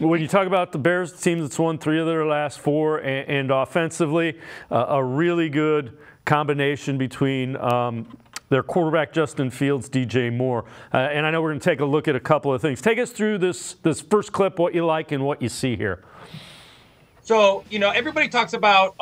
When you talk about the Bears, the team that's won 3 of their last 4, and offensively, a really good combination between their quarterback Justin Fields, DJ Moore. And I know we're going to take a look at a couple of things. Take us through this first clip, what you like and what you see here. So, everybody talks about,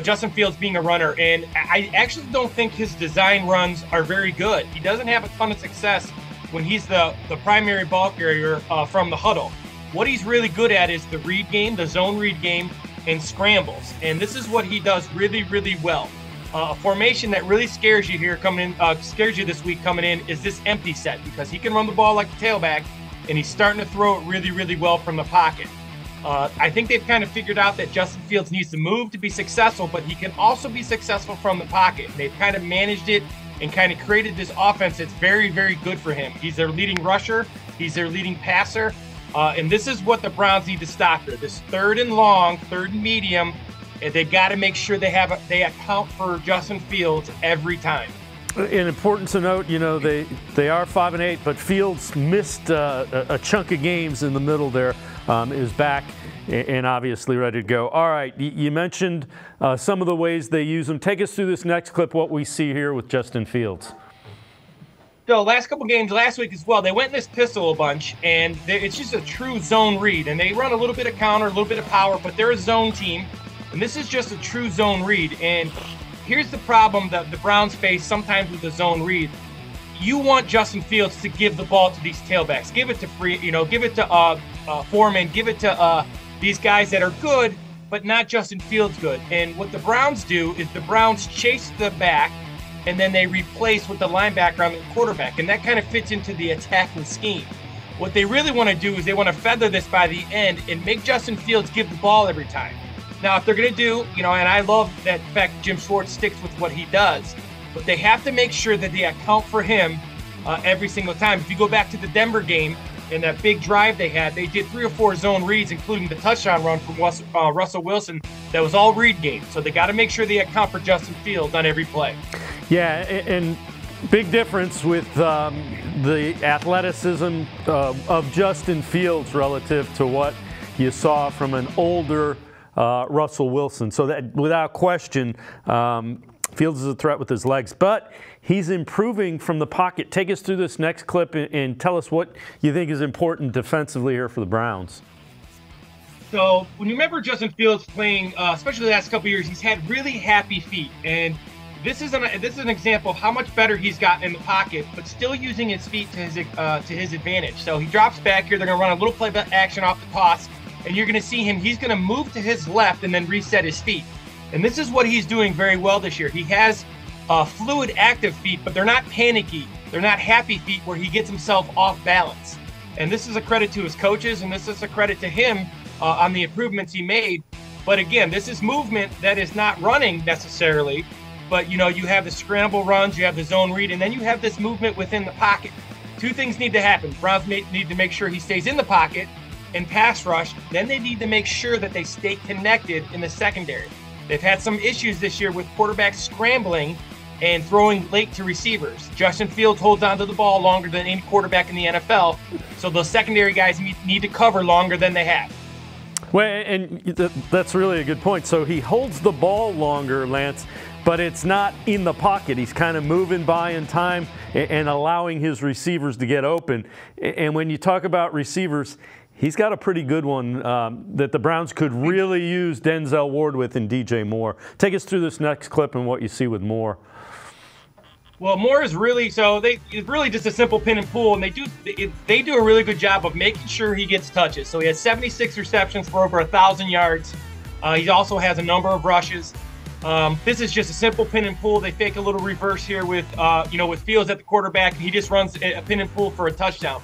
Justin Fields being a runner, and I actually don't think his design runs are very good. He doesn't have a ton of success when he's the primary ball carrier from the huddle. What he's really good at is the read game, the zone read game, and scrambles. And this is what he does really, really well. A formation that really scares you here scares you this week coming in is this empty set, because he can run the ball like the tailback, and he's starting to throw it really, really well from the pocket. I think they've kind of figured out that Justin Fields needs to move to be successful, but he can also be successful from the pocket. They've kind of managed it and kind of created this offense that's very, very good for him. He's their leading rusher. He's their leading passer. And this is what the Browns need to stop here. This 3rd and long, 3rd and medium, and they've got to make sure they account for Justin Fields every time. And important to note, they are 5-8, but Fields missed a chunk of games in the middle there. Is back and obviously ready to go. All right, you mentioned some of the ways they use them. Take us through this next clip, what we see here with Justin Fields. So last couple games, last week as well, they went in this pistol a bunch, and it's just a true zone read. And they run a little bit of counter, a little bit of power, but they're a zone team. And this is just a true zone read. And here's the problem that the Browns face sometimes with the zone read. You want Justin Fields to give the ball to these tailbacks. Give it to give it to Foreman, give it to these guys that are good, but not Justin Fields good. And what the Browns do is the Browns chase the back, and then they replace with the linebacker on the quarterback. And that kind of fits into the attacking scheme. What they really want to do is they want to feather this by the end and make Justin Fields give the ball every time. Now, if they're going to do, and I love that fact Jim Schwartz sticks with what he does, but they have to make sure that they account for him every single time. If you go back to the Denver game and that big drive they had, they did 3 or 4 zone reads, including the touchdown run from Russell Wilson. That was all read game. So they got to make sure they account for Justin Fields on every play. Yeah, and big difference with the athleticism of Justin Fields relative to what you saw from an older Russell Wilson. So that, without question, Fields is a threat with his legs, but he's improving from the pocket. Take us through this next clip and tell us what you think is important defensively here for the Browns. So when you remember Justin Fields playing, especially the last couple of years, he's had really happy feet. And this is an example of how much better he's gotten in the pocket, but still using his feet to his advantage. So he drops back here. They're going to run a little play action off the toss, and you're going to see him. He's going to move to his left and then reset his feet. And this is what he's doing very well this year. He has fluid, active feet, but they're not panicky. They're not happy feet where he gets himself off balance. And this is a credit to his coaches, and this is a credit to him on the improvements he made. But again, this is movement that is not running necessarily, but you have the scramble runs, you have the zone read, and then you have this movement within the pocket. 2 things need to happen. Browns need to make sure he stays in the pocket and pass rush. Then they need to make sure that they stay connected in the secondary. They've had some issues this year with quarterbacks scrambling and throwing late to receivers. Justin Fields holds onto the ball longer than any quarterback in the NFL, so those secondary guys need to cover longer than they have. Well, and that's really a good point. So he holds the ball longer, Lance, but it's not in the pocket. He's kind of moving by in time and allowing his receivers to get open. And when you talk about receivers, he's got a pretty good one that the Browns could really use Denzel Ward with and DJ Moore. Take us through this next clip and what you see with Moore. Well, Moore is really it's really just a simple pin and pull, and they do a really good job of making sure he gets touches. So he has 76 receptions for over 1,000 yards. He also has a number of rushes. This is just a simple pin and pull. They fake a little reverse here with with Fields at the quarterback, and he just runs a pin and pull for a touchdown.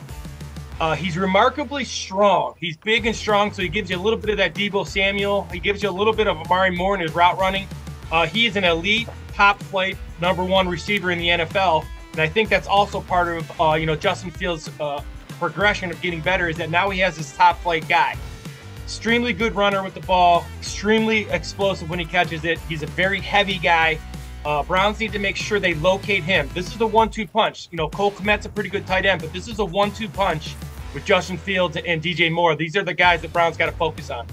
He's remarkably strong. He's big and strong, so he gives you a little bit of that Deebo Samuel. He gives you a little bit of Amari Moore in his route running. He is an elite, top-flight, #1 receiver in the NFL, and I think that's also part of Justin Fields' progression of getting better, is that now he has this top-flight guy. Extremely good runner with the ball, extremely explosive when he catches it. He's a very heavy guy. Browns need to make sure they locate him. This is a 1-2 punch. Cole Kmet's a pretty good tight end, but this is a 1-2 punch. with Justin Fields and DJ Moore. These are the guys that Browns got to focus on.